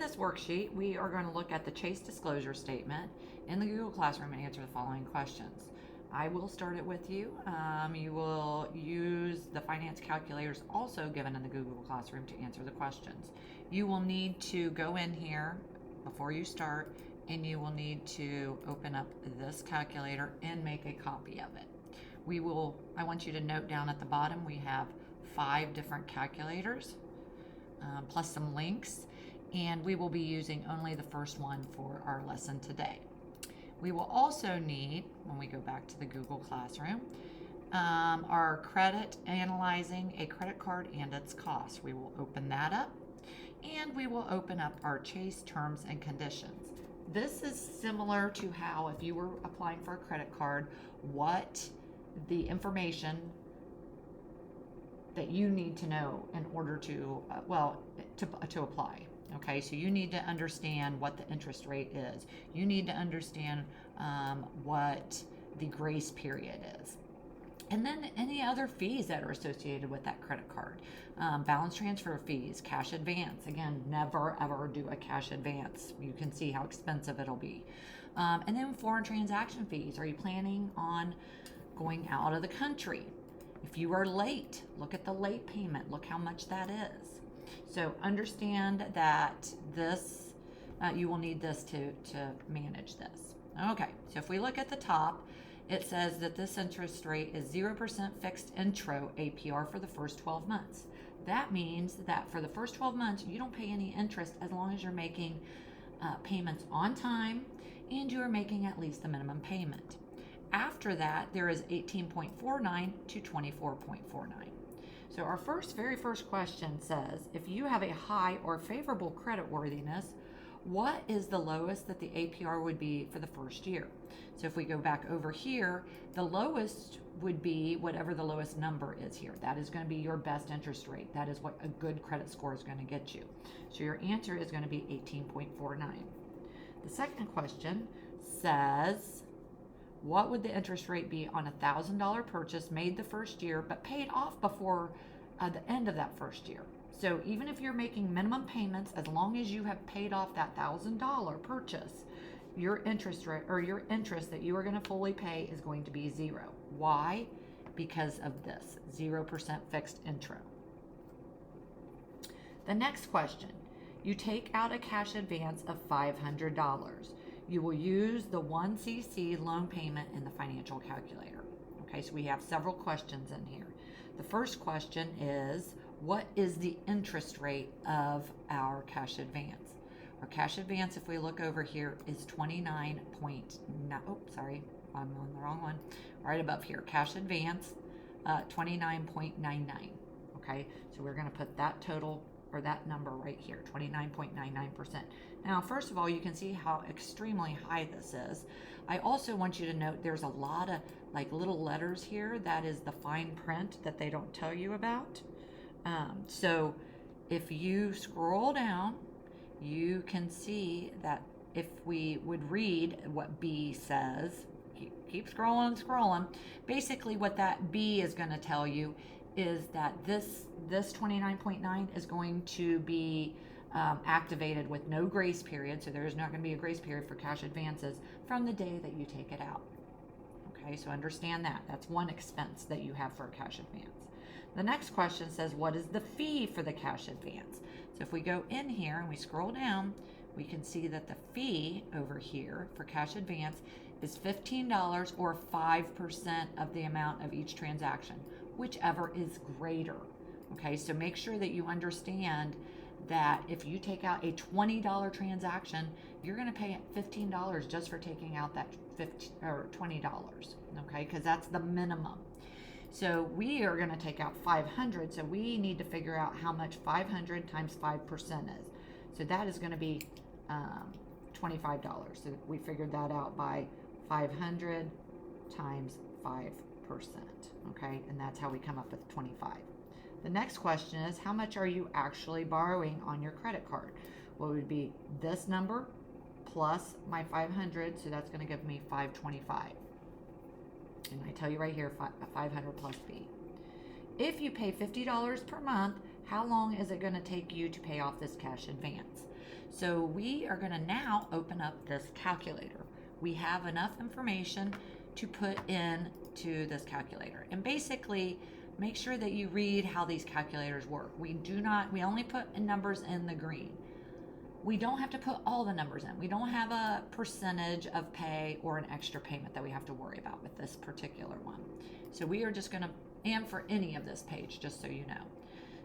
this worksheet, we are going to look at the Chase disclosure statement in the Google Classroom and answer the following questions. I will start it with you. You will use the finance calculators also given in the Google Classroom to answer the questions. You will need to go in here before you start, and you will need to open up this calculator and make a copy of it. I want you to note down at the bottom, we have 5 different calculators, plus some links, and we will be using only the first one for our lesson today. We will also need, when we go back to the Google Classroom, our credit, analyzing a credit card and its cost. We will open that up, and we will open up our Chase terms and conditions. This is similar to how if you were applying for a credit card, what the information that you need to know in order to apply. Okay, so you need to understand what the interest rate is. You need to understand what the grace period is. And then any other fees that are associated with that credit card. Balance transfer fees, cash advance. Again, never ever do a cash advance. You can see how expensive it'll be. And then foreign transaction fees. Are you planning on going out of the country? If you are late, look at the late payment. Look how much that is. So understand that this, you will need this to manage this. Okay, so if we look at the top, it says that this interest rate is 0% fixed intro APR for the first 12 months. That means that for the first 12 months, you don't pay any interest as long as you're making payments on time and you are making at least the minimum payment. After that, there is 18.49 to 24.49. So our very first question says, if you have a high or favorable credit worthiness, what is the lowest that the APR would be for the first year? So if we go back over here, the lowest would be whatever the lowest number is here. That is going to be your best interest rate. That is what a good credit score is going to get you. So your answer is going to be 18.49. The second question says, what would the interest rate be on a $1,000 purchase made the first year but paid off before the end of that first year? So even if you're making minimum payments, as long as you have paid off that $1,000 purchase, your interest rate or your interest that you are going to fully pay is going to be 0. Why? Because of this 0% fixed intro. The next question, you take out a cash advance of $500. You will use the 1cc loan payment in the financial calculator. Okay, so we have several questions in here. The first question is, what is the interest rate of our cash advance? Our cash advance, if we look over here, is 29.9. Oh, sorry, I'm on the wrong one. Right above here, cash advance, 29.99. Okay, so we're going to put that total or that number right here, 29.99%. Now, first of all, you can see how extremely high this is. I also want you to note there's a lot of like little letters here. That is the fine print that they don't tell you about. So if you scroll down, you can see that if we would read what B says, keep scrolling and scrolling. Basically what that B is going to tell you is that this 29.9 is going to be activated with no grace period. So there is not going to be a grace period for cash advances from the day that you take it out. Okay, so understand that. That's one expense that you have for a cash advance. The next question says, what is the fee for the cash advance? So if we go in here and we scroll down, we can see that the fee over here for cash advance is $15 or 5% of the amount of each transaction, whichever is greater. Okay, so make sure that you understand that if you take out a $20 transaction, you're going to pay $15 just for taking out that $20, okay, because that's the minimum. So we are going to take out 500, so we need to figure out how much 500 times 5% is. So that is going to be $25. So we figured that out by 500 times 5%, okay, and that's how we come up with 25. The next question is, how much are you actually borrowing on your credit card? Well, it would be this number plus my 500, so that's going to give me 525. And I tell you right here, 500 plus B. If you pay $50 per month, how long is it going to take you to pay off this cash advance? So we are going to now open up this calculator. We have enough information to put in to this calculator. And basically, make sure that you read how these calculators work. We only put numbers in the green. We don't have to put all the numbers in. We don't have a percentage of pay or an extra payment that we have to worry about with this particular one. So we are just going to, and for any of this page, just so you know.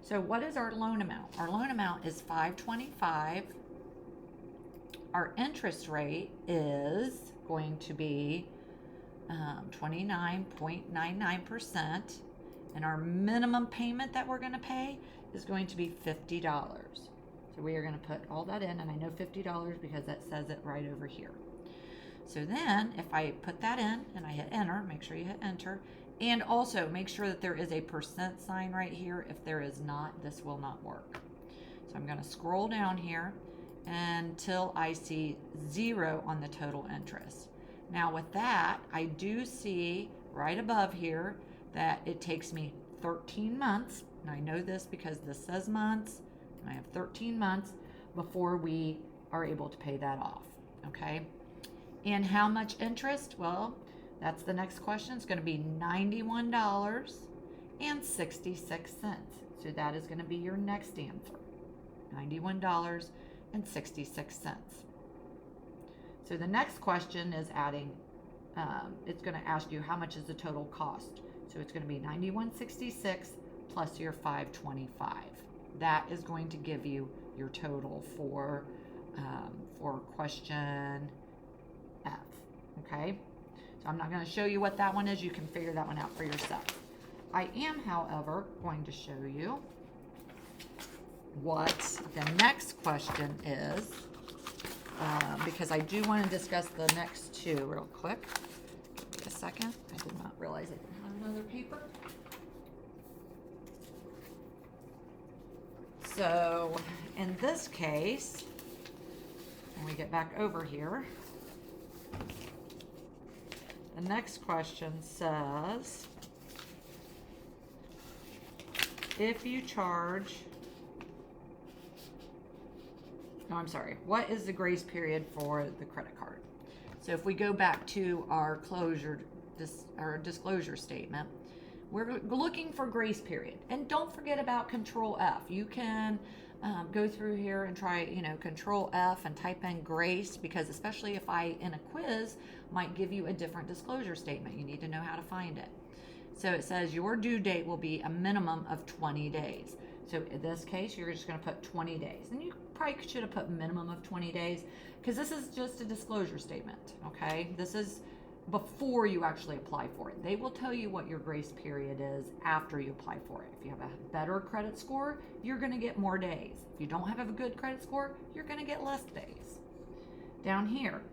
So what is our loan amount? Our loan amount is $525. Our interest rate is going to be 29.99%, and our minimum payment that we're going to pay is going to be $50. So we are going to put all that in, and I know $50 because that says it right over here. So then if I put that in and I hit enter, make sure you hit enter, and also make sure that there is a percent sign right here. If there is not, this will not work. So I'm going to scroll down here until I see 0 on the total interest. Now with that, I do see right above here that it takes me 13 months, and I know this because this says months, and I have 13 months before we are able to pay that off, okay? And how much interest? Well, that's the next question. It's going to be $91.66. So that is going to be your next answer, $91.66. So the next question is adding, it's going to ask you how much is the total cost. So it's going to be $91.66 plus your $525. That is going to give you your total for question F, okay? So I'm not going to show you what that one is. You can figure that one out for yourself. I am, however, going to show you what the next question is, because I do want to discuss the next two real quick. Give me a second. I did not realize I didn't have another paper. So in this case, when we get back over here, the next question says, if you charge, no, I'm sorry, what is the grace period for the credit card? So if we go back to our disclosure statement, we're looking for grace period. And don't forget about Control F. You can go through here and try, Control F and type in grace, because especially if I, in a quiz, might give you a different disclosure statement. You need to know how to find it. So it says your due date will be a minimum of 20 days. So in this case, you're just going to put 20 days. And you probably should have put minimum of 20 days because this is just a disclosure statement, okay? This is before you actually apply for it. They will tell you what your grace period is after you apply for it. If you have a better credit score, you're going to get more days. If you don't have a good credit score, you're going to get less days. Down here,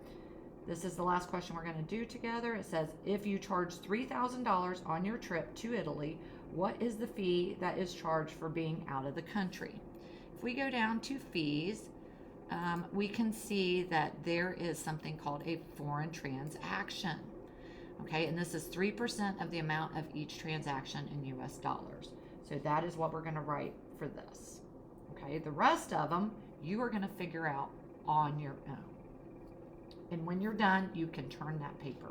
this is the last question we're going to do together. It says, if you charge $3,000 on your trip to Italy, what is the fee that is charged for being out of the country? If we go down to fees, we can see that there is something called a foreign transaction. Okay, and this is 3% of the amount of each transaction in US dollars. So that is what we're going to write for this. Okay, the rest of them you are going to figure out on your own. And when you're done, you can turn that paper